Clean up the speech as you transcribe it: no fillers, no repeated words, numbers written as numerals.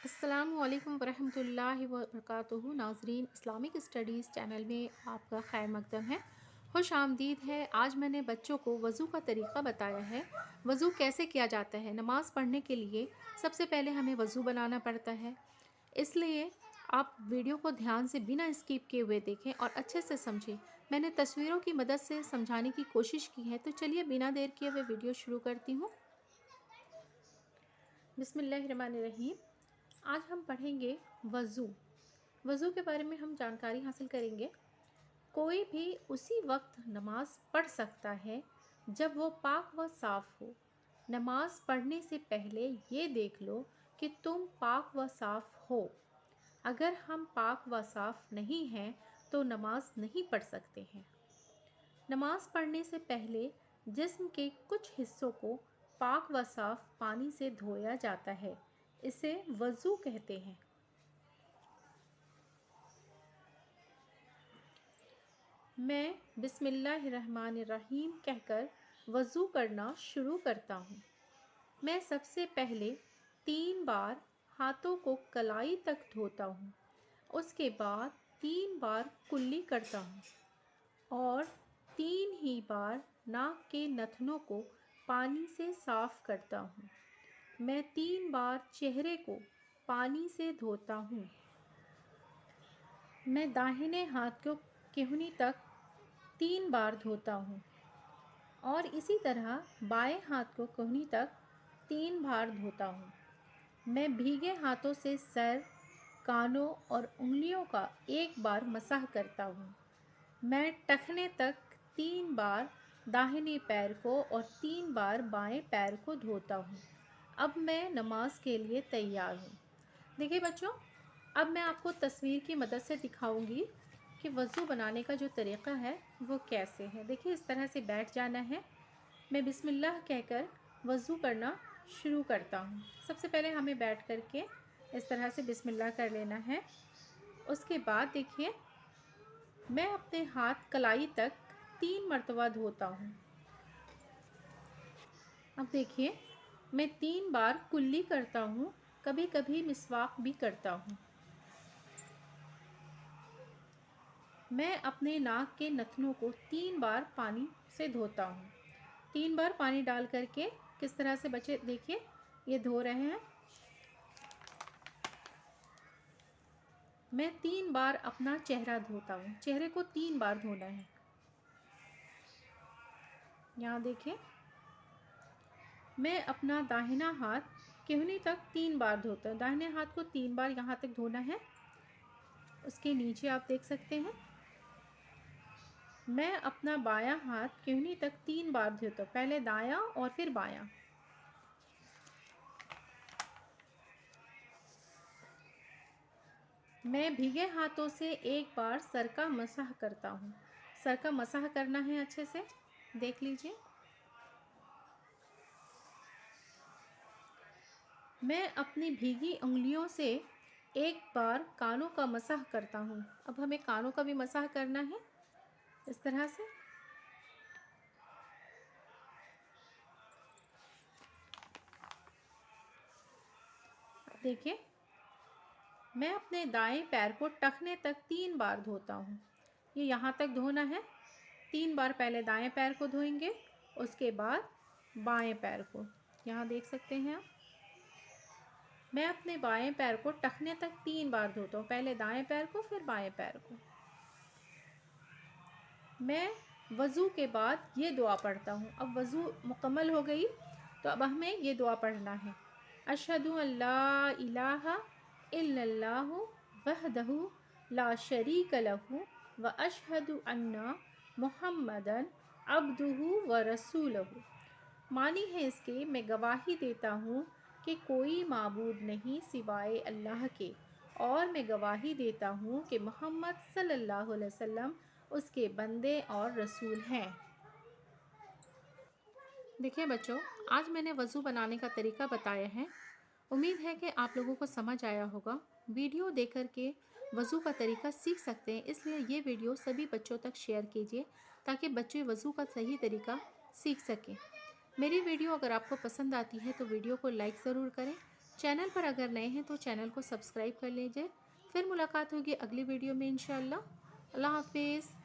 السلام علیکم ورحمۃ اللہ وبرکاتہ ناظرین، اسلامک اسٹڈیز چینل میں آپ کا خیر مقدم ہے، خوش آمدید ہے۔ آج میں نے بچوں کو وضو کا طریقہ بتایا ہے۔ وضو کیسے کیا جاتا ہے؟ نماز پڑھنے کے لیے سب سے پہلے ہمیں وضو بنانا پڑتا ہے، اس لیے آپ ویڈیو کو دھیان سے بنا اسکپ کیے ہوئے دیکھیں اور اچھے سے سمجھیں۔ میں نے تصویروں کی مدد سے سمجھانے کی کوشش کی ہے، تو چلیے بنا دیر کیے ہوئے ویڈیو شروع کرتی ہوں۔ بسم اللہ الرحمن الرحیم۔ آج ہم پڑھیں گے وضو کے بارے میں ہم جانکاری حاصل کریں گے۔ کوئی بھی اسی وقت نماز پڑھ سکتا ہے جب وہ پاک و صاف ہو۔ نماز پڑھنے سے پہلے یہ دیکھ لو کہ تم پاک و صاف ہو۔ اگر ہم پاک و صاف نہیں ہیں تو نماز نہیں پڑھ سکتے ہیں۔ نماز پڑھنے سے پہلے جسم کے کچھ حصوں کو پاک و صاف پانی سے دھویا جاتا ہے، اسے وضو کہتے ہیں۔ میں بسم اللہ الرحمن الرحیم کہہ کر وضو کرنا شروع کرتا ہوں۔ میں سب سے پہلے 3 بار ہاتھوں کو کلائی تک دھوتا ہوں، اس کے بعد 3 بار کلی کرتا ہوں اور 3 ہی بار ناک کے نتنوں کو پانی سے صاف کرتا ہوں۔ میں 3 بار چہرے کو پانی سے دھوتا ہوں۔ میں داہنے ہاتھ کو کہنی تک 3 بار دھوتا ہوں اور اسی طرح بائیں ہاتھ کو کہنی تک 3 بار دھوتا ہوں۔ میں بھیگے ہاتھوں سے سر، کانوں اور انگلیوں کا 1 بار مسح کرتا ہوں۔ میں ٹخنے تک 3 بار داہنے پیر کو اور 3 بار بائیں پیر کو دھوتا ہوں۔ اب میں نماز کے لیے تیار ہوں۔ دیکھیے بچوں، اب میں آپ کو تصویر کی مدد سے دکھاؤں گی کہ وضو بنانے کا جو طریقہ ہے وہ کیسے ہے۔ دیکھیے اس طرح سے بیٹھ جانا ہے۔ میں بسم اللہ کہہ کر وضو کرنا شروع کرتا ہوں۔ سب سے پہلے ہمیں بیٹھ کر کے اس طرح سے بسم اللہ کر لینا ہے۔ اس کے بعد دیکھیے میں اپنے ہاتھ کلائی تک 3 مرتبہ دھوتا ہوں۔ اب دیکھیے میں 3 بار کلی کرتا ہوں، کبھی کبھی مسواک بھی کرتا ہوں۔ میں اپنے ناک کے نتنوں کو 3 بار پانی سے دھوتا ہوں۔ 3 بار پانی ڈال کر کے کس طرح سے بچے دیکھیے یہ دھو رہے ہیں۔ میں 3 بار اپنا چہرہ دھوتا ہوں۔ چہرے کو 3 بار دھونا ہے۔ یہاں دیکھیں میں اپنا داہنا ہاتھ کہنی تک 3 بار دھوتا ہوں۔ داہنے ہاتھ کو 3 بار یہاں تک دھونا ہے۔ اس کے نیچے آپ دیکھ سکتے ہیں میں اپنا بایاں ہاتھ کہنی تک 3 بار دھوتا ہوں، پہلے دایاں اور پھر بایاں۔ میں بھیگے ہاتھوں سے 1 بار سر کا مسح کرتا ہوں۔ سر کا مسح کرنا ہے اچھے سے، دیکھ لیجئے۔ میں اپنی بھیگی انگلیوں سے 1 بار کانوں کا مسح کرتا ہوں۔ اب ہمیں کانوں کا بھی مسح کرنا ہے اس طرح سے۔ دیکھیں میں اپنے دائیں پیر کو ٹخنے تک 3 بار دھوتا ہوں۔ یہ یہاں تک دھونا ہے۔ 3 بار پہلے دائیں پیر کو دھوئیں گے، اس کے بعد بائیں پیر کو۔ یہاں دیکھ سکتے ہیں آپ میں اپنے بائیں پیر کو ٹخنے تک 3 بار دھوتا ہوں، پہلے دائیں پیر کو پھر بائیں پیر کو۔ میں وضو کے بعد یہ دعا پڑھتا ہوں۔ اب وضو مکمل ہو گئی تو اب ہمیں یہ دعا پڑھنا ہے۔ اشہد ان لا الہ الا اللہ وحدہ لا شریک لہ واشہد ان محمدا عبدہ ورسولہ۔ معنی ہے اس کے میں گواہی دیتا ہوں کہ کوئی معبود نہیں سوائے اللہ کے، اور میں گواہی دیتا ہوں کہ محمد صلی اللہ علیہ وسلم اس کے بندے اور رسول ہیں۔ دیکھیں بچوں، آج میں نے وضو بنانے کا طریقہ بتایا ہے۔ امید ہے کہ آپ لوگوں کو سمجھ آیا ہوگا۔ ویڈیو دیکھ کر کے وضو کا طریقہ سیکھ سکتے ہیں، اس لیے یہ ویڈیو سبھی بچوں تک شیئر کیجیے تاکہ بچے وضو کا صحیح طریقہ سیکھ سکیں۔ میری ویڈیو اگر آپ کو پسند آتی ہے تو ویڈیو کو لائک ضرور کریں، چینل پر اگر نئے ہیں تو چینل کو سبسکرائب کر لیجیے. پھر ملاقات ہوگی اگلی ویڈیو میں انشاءاللہ. اللہ حافظ.